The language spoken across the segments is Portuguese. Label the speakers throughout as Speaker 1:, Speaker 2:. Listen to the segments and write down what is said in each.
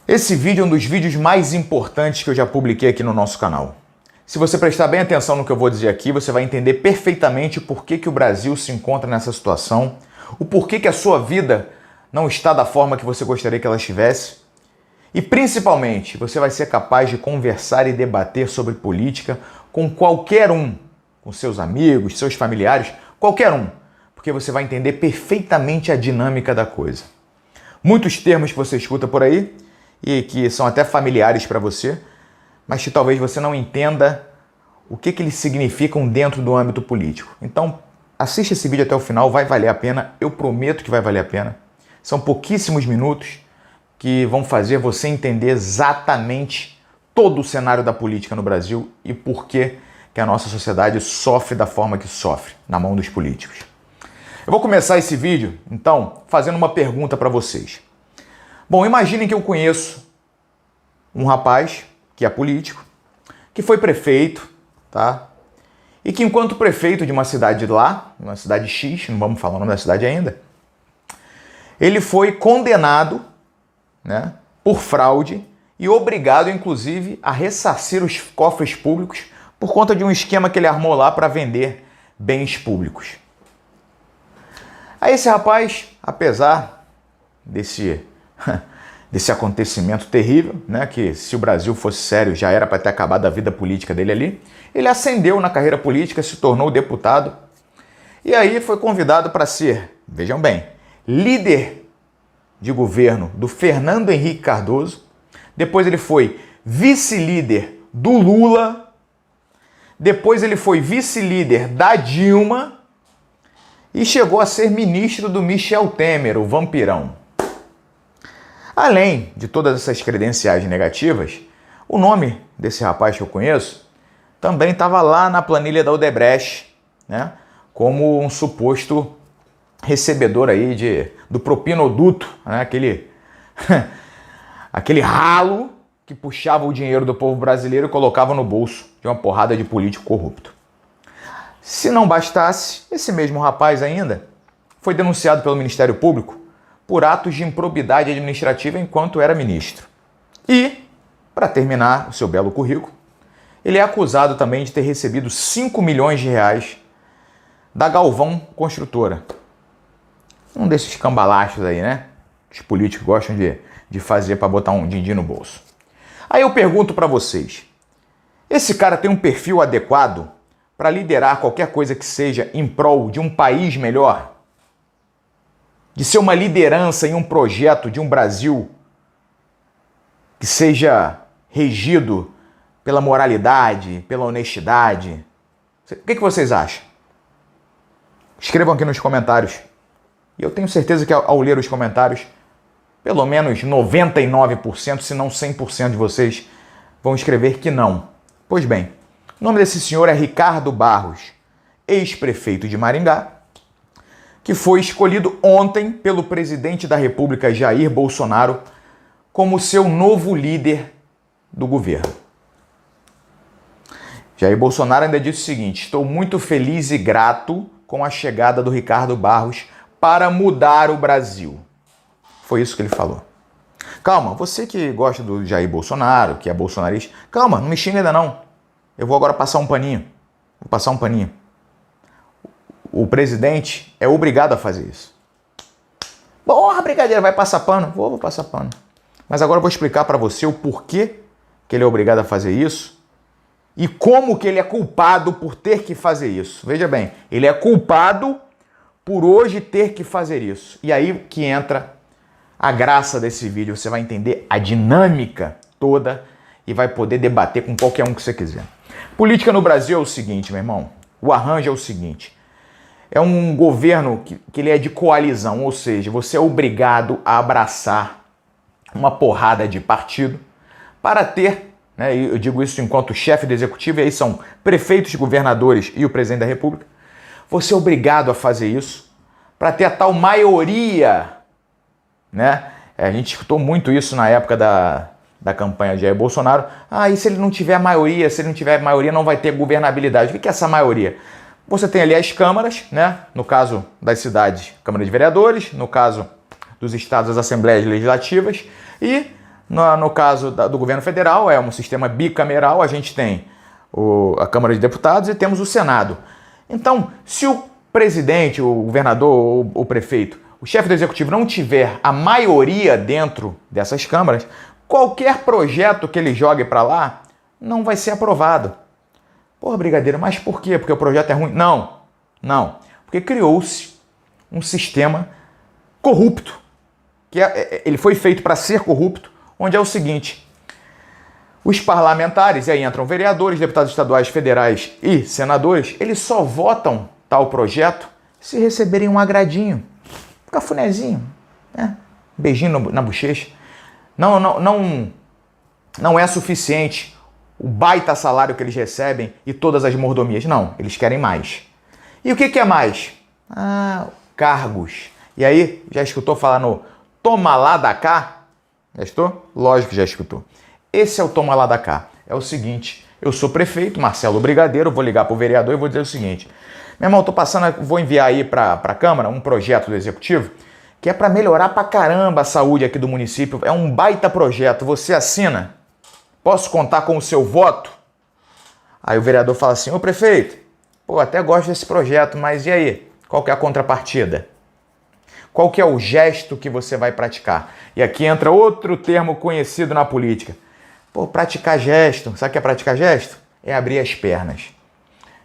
Speaker 1: Esse vídeo é um dos vídeos mais importantes que eu já publiquei aqui no nosso canal. Se você prestar bem atenção no que eu vou dizer aqui, você vai entender perfeitamente por que o Brasil se encontra nessa situação, o porquê que a sua vida não está da forma que você gostaria que ela estivesse, e principalmente você vai ser capaz de conversar e debater sobre política com qualquer um, com seus amigos, seus familiares, qualquer um, porque você vai entender perfeitamente a dinâmica da coisa. Muitos termos que você escuta por aí e que são até familiares para você, mas que talvez você não entenda o que eles significam dentro do âmbito político. Então, assista esse vídeo até o final, vai valer a pena, eu prometo que vai valer a pena. São pouquíssimos minutos que vão fazer você entender exatamente todo o cenário da política no Brasil e por que a nossa sociedade sofre da forma que sofre, na mão dos políticos. Eu vou começar esse vídeo, então, fazendo uma pergunta para vocês. Bom, imaginem que eu conheço um rapaz que é político, que foi prefeito, tá? E que enquanto prefeito de uma cidade lá, uma cidade X, não vamos falar o nome da cidade ainda, ele foi condenado, né, por fraude e obrigado, inclusive, a ressarcir os cofres públicos por conta de um esquema que ele armou lá para vender bens públicos. Aí esse rapaz, apesar desse acontecimento terrível, né, que se o Brasil fosse sério já era para ter acabado a vida política dele ali, ele ascendeu na carreira política, se tornou deputado e aí foi convidado para ser, vejam bem, líder de governo do Fernando Henrique Cardoso, depois ele foi vice-líder do Lula, depois ele foi vice-líder da Dilma e chegou a ser ministro do Michel Temer, o vampirão. Além de todas essas credenciais negativas, o nome desse rapaz que eu conheço também estava lá na planilha da Odebrecht, né, como um suposto recebedor aí do propinoduto, né, aquele ralo que puxava o dinheiro do povo brasileiro e colocava no bolso de uma porrada de político corrupto. Se não bastasse, esse mesmo rapaz ainda foi denunciado pelo Ministério Público por atos de improbidade administrativa enquanto era ministro. E, para terminar o seu belo currículo, ele é acusado também de ter recebido 5 milhões de reais da Galvão Construtora. Um desses cambalachos aí, né? Os políticos gostam de fazer para botar um din-din no bolso. Aí eu pergunto para vocês, esse cara tem um perfil adequado para liderar qualquer coisa que seja em prol de um país melhor? De ser uma liderança em um projeto de um Brasil que seja regido pela moralidade, pela honestidade? O que vocês acham? Escrevam aqui nos comentários. E eu tenho certeza que ao ler os comentários, pelo menos 99%, se não 100% de vocês vão escrever que não. Pois bem, o nome desse senhor é Ricardo Barros, ex-prefeito de Maringá, que foi escolhido ontem pelo presidente da República, Jair Bolsonaro, como seu novo líder do governo. Jair Bolsonaro ainda disse o seguinte: estou muito feliz e grato com a chegada do Ricardo Barros para mudar o Brasil. Foi isso que ele falou. Calma, você que gosta do Jair Bolsonaro, que é bolsonarista, calma, não me xinga ainda não. Eu vou agora passar um paninho. Vou passar um paninho. O presidente é obrigado a fazer isso. Porra, brigadeiro, vai passar pano? Vou passar pano. Mas agora eu vou explicar para você o porquê que ele é obrigado a fazer isso e como que ele é culpado por ter que fazer isso. Veja bem, ele é culpado por hoje ter que fazer isso. E aí que entra a graça desse vídeo. Você vai entender a dinâmica toda e vai poder debater com qualquer um que você quiser. Política no Brasil é o seguinte, meu irmão. O arranjo é o seguinte. É um governo que ele é de coalizão, ou seja, você é obrigado a abraçar uma porrada de partido para ter, né, eu digo isso enquanto chefe do executivo, e aí são prefeitos, governadores e o presidente da República, você é obrigado a fazer isso para ter a tal maioria, né? A gente escutou muito isso na época da campanha de Jair Bolsonaro. Ah, e se ele não tiver maioria, não vai ter governabilidade. O que é essa maioria? Você tem ali as câmaras, né? No caso das cidades, Câmara de Vereadores, no caso dos estados, as Assembleias Legislativas, e No caso do governo federal, é um sistema bicameral, a gente tem a Câmara de Deputados e temos o Senado. Então, se o presidente, o governador ou o prefeito, o chefe do executivo não tiver a maioria dentro dessas câmaras, qualquer projeto que ele jogue para lá não vai ser aprovado. Porra, brigadeiro, mas por quê? Porque o projeto é ruim? Não. Porque criou-se um sistema corrupto, que ele foi feito para ser corrupto, onde é o seguinte: os parlamentares, e aí entram vereadores, deputados estaduais, federais e senadores, eles só votam tal projeto se receberem um agradinho, um cafunézinho, né? Beijinho na bochecha. Não é suficiente o baita salário que eles recebem e todas as mordomias. Não, eles querem mais. E o que é mais? Cargos. E aí, já escutou falar no toma lá da cá? Já escutou? Lógico que já escutou. Esse é o toma lá da cá. É o seguinte: eu sou prefeito, Marcelo Brigadeiro, vou ligar para o vereador e vou dizer o seguinte: meu irmão, vou enviar aí para a Câmara um projeto do Executivo que é para melhorar pra caramba a saúde aqui do município. É um baita projeto. Você assina? Posso contar com o seu voto? Aí o vereador fala assim: ô prefeito, até gosto desse projeto, mas e aí? Qual que é a contrapartida? Qual que é o gesto que você vai praticar? E aqui entra outro termo conhecido na política. Praticar gesto. Sabe o que é praticar gesto? É abrir as pernas.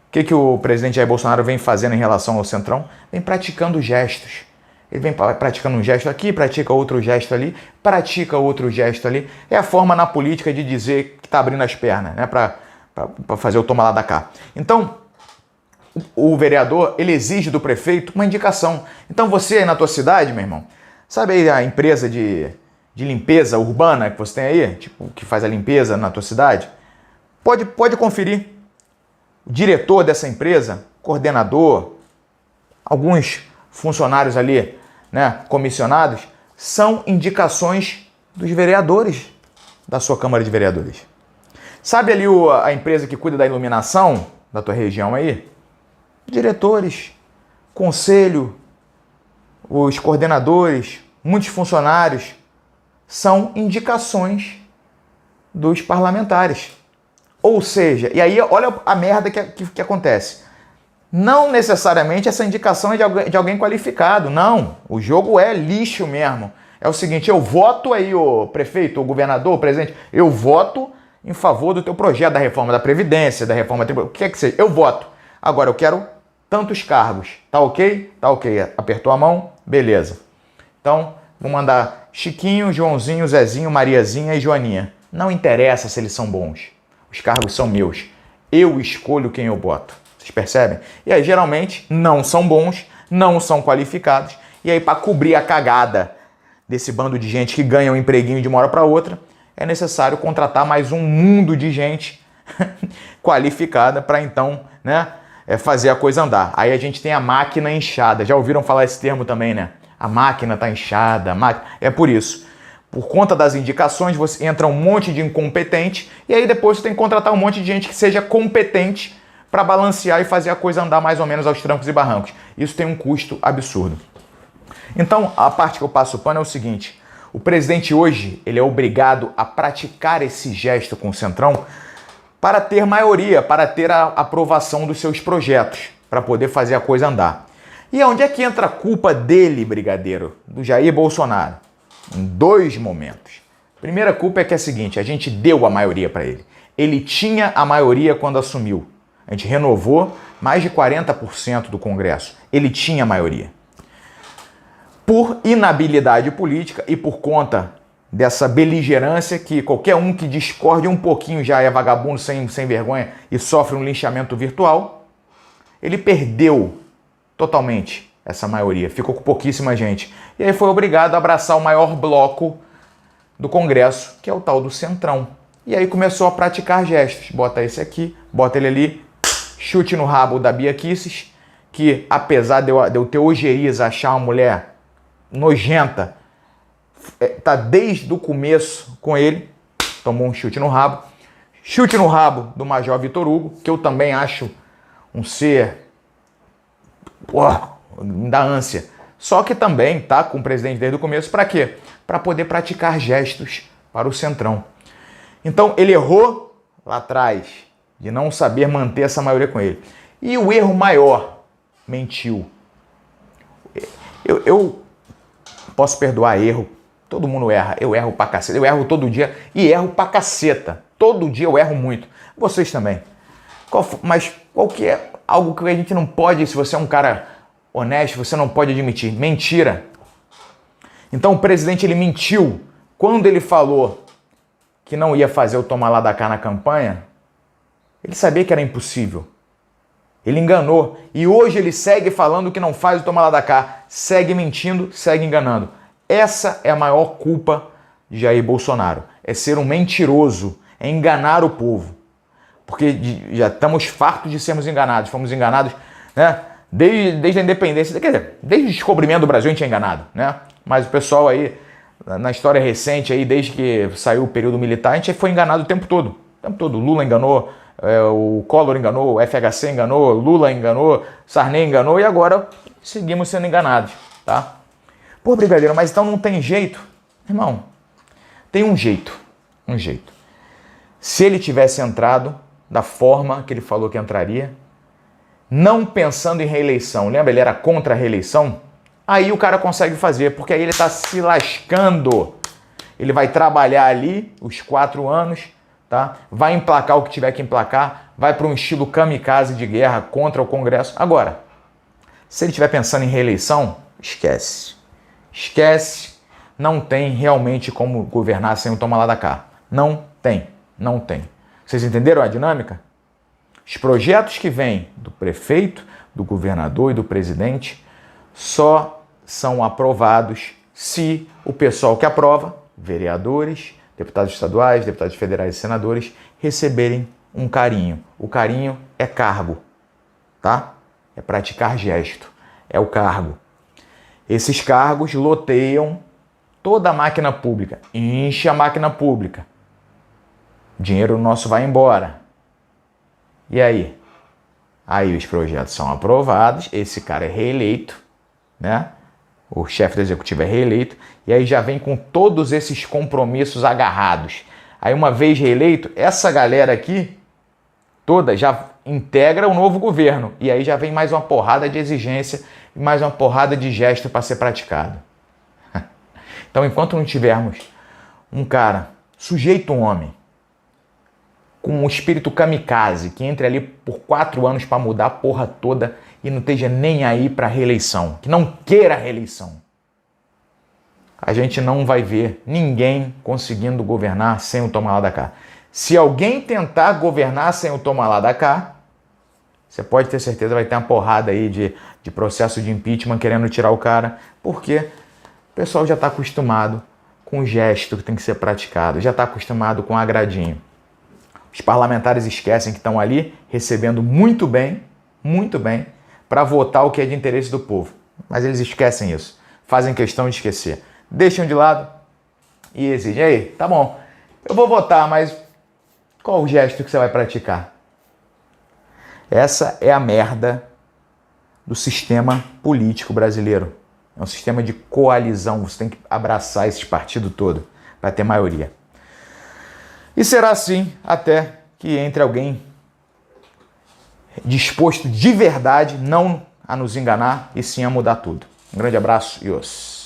Speaker 1: O que o presidente Jair Bolsonaro vem fazendo em relação ao Centrão? Vem praticando gestos. Ele vem praticando um gesto aqui, pratica outro gesto ali, pratica outro gesto ali. É a forma na política de dizer que está abrindo as pernas, né? Para fazer o toma lá da cá. Então, o vereador, ele exige do prefeito uma indicação. Então você aí na tua cidade, meu irmão, sabe aí a empresa de limpeza urbana que você tem aí, tipo, que faz a limpeza na tua cidade? Pode conferir. O diretor dessa empresa, coordenador, alguns funcionários ali, né, comissionados, são indicações dos vereadores da sua Câmara de Vereadores. Sabe ali a empresa que cuida da iluminação da tua região aí? Diretores, conselho, os coordenadores, muitos funcionários, são indicações dos parlamentares. Ou seja, e aí olha a merda que acontece. Não necessariamente essa indicação é de alguém qualificado, não. O jogo é lixo mesmo. É o seguinte: eu voto aí, o prefeito, o governador, o presidente, eu voto em favor do teu projeto da reforma da Previdência, da reforma tributária, o que é que seja. Eu voto. Agora eu quero tantos cargos. Tá ok? Tá ok. Apertou a mão? Beleza. Então, vou mandar Chiquinho, Joãozinho, Zezinho, Mariazinha e Joaninha. Não interessa se eles são bons. Os cargos são meus. Eu escolho quem eu boto. Vocês percebem? E aí, geralmente, não são bons, não são qualificados. E aí, para cobrir a cagada desse bando de gente que ganha um empreguinho de uma hora para outra, é necessário contratar mais um mundo de gente qualificada para então, né, fazer a coisa andar. Aí a gente tem a máquina inchada. Já ouviram falar esse termo também, né? A máquina está inchada. É por isso. Por conta das indicações, você entra um monte de incompetente e aí depois você tem que contratar um monte de gente que seja competente para balancear e fazer a coisa andar mais ou menos aos trancos e barrancos. Isso tem um custo absurdo. Então, a parte que eu passo o pano é o seguinte: o presidente hoje ele é obrigado a praticar esse gesto com o Centrão para ter maioria, para ter a aprovação dos seus projetos, para poder fazer a coisa andar. E onde é que entra a culpa dele, brigadeiro, do Jair Bolsonaro? Em dois momentos. A primeira culpa é que é a seguinte: a gente deu a maioria para ele. Ele tinha a maioria quando assumiu. A gente renovou mais de 40% do Congresso. Ele tinha maioria. Por inabilidade política e por conta dessa beligerância que qualquer um que discorde um pouquinho já é vagabundo, sem vergonha e sofre um linchamento virtual, ele perdeu totalmente essa maioria. Ficou com pouquíssima gente. E aí foi obrigado a abraçar o maior bloco do Congresso, que é o tal do Centrão. E aí começou a praticar gestos. Bota esse aqui, bota ele ali, chute no rabo da Bia Kicis, que apesar de eu ter ojeriza achar uma mulher nojenta, tá desde o começo com ele, tomou um chute no rabo. Chute no rabo do Major Vitor Hugo, que eu também acho um ser... me dá ânsia. Só que também tá com o presidente desde o começo, para quê? Para poder praticar gestos para o Centrão. Então ele errou lá atrás de não saber manter essa maioria com ele. E o erro maior, mentiu. Eu posso perdoar erro, todo mundo erra, eu erro pra caceta, eu erro todo dia e erro pra caceta. Todo dia eu erro muito. Vocês também. Mas qual que é algo que a gente não pode, se você é um cara honesto, você não pode admitir? Mentira. Então o presidente ele mentiu quando ele falou que não ia fazer o toma lá da cá na campanha. Ele sabia que era impossível. Ele enganou. E hoje ele segue falando que não faz o toma lá da cá. Segue mentindo, segue enganando. Essa é a maior culpa de Jair Bolsonaro. É ser um mentiroso, é enganar o povo. Porque já estamos fartos de sermos enganados. Fomos enganados, né? Desde a independência, quer dizer, desde o descobrimento do Brasil a gente é enganado, né? Mas o pessoal aí, na história recente, aí, desde que saiu o período militar, a gente foi enganado o tempo todo. O tempo todo. Lula enganou, o Collor enganou, o FHC enganou, Lula enganou, Sarney enganou e agora seguimos sendo enganados, tá? Pô, brigadeiro, mas então não tem jeito? Irmão, tem um jeito. Um jeito. Se ele tivesse entrado da forma que ele falou que entraria, não pensando em reeleição, lembra? Ele era contra a reeleição? Aí o cara consegue fazer, porque aí ele está se lascando. Ele vai trabalhar ali os 4 anos, tá? Vai emplacar o que tiver que emplacar, vai para um estilo kamikaze de guerra contra o Congresso. Agora, se ele estiver pensando em reeleição, esquece. Esquece, não tem realmente como governar sem o toma lá da cá. Não tem, não tem. Vocês entenderam a dinâmica? Os projetos que vêm do prefeito, do governador e do presidente só são aprovados se o pessoal que aprova, vereadores, deputados estaduais, deputados federais e senadores, receberem um carinho. O carinho é cargo, tá? É praticar gesto, é o cargo. Esses cargos loteiam toda a máquina pública, enche a máquina pública. O dinheiro nosso vai embora. E aí? Aí os projetos são aprovados, esse cara é reeleito, né? O chefe do executivo é reeleito, e aí já vem com todos esses compromissos agarrados. Aí uma vez reeleito, essa galera aqui toda já integra o novo governo, e aí já vem mais uma porrada de exigência e mais uma porrada de gesto para ser praticado. Então, enquanto não tivermos um cara sujeito a um homem, com um espírito kamikaze, que entre ali por 4 anos para mudar a porra toda e não esteja nem aí para a reeleição, que não queira a reeleição, a gente não vai ver ninguém conseguindo governar sem o toma lá da cá. Se alguém tentar governar sem o toma lá da cá, você pode ter certeza vai ter uma porrada aí de processo de impeachment querendo tirar o cara, porque o pessoal já está acostumado com o gesto que tem que ser praticado, já está acostumado com o agradinho. Os parlamentares esquecem que estão ali recebendo muito bem, para votar o que é de interesse do povo. Mas eles esquecem isso, fazem questão de esquecer. Deixam de lado e exigem. Aí, tá bom, eu vou votar, mas qual o gesto que você vai praticar? Essa é a merda do sistema político brasileiro. É um sistema de coalizão, você tem que abraçar esse partido todo para ter maioria. E será assim até que entre alguém disposto de verdade não a nos enganar e sim a mudar tudo. Um grande abraço e os.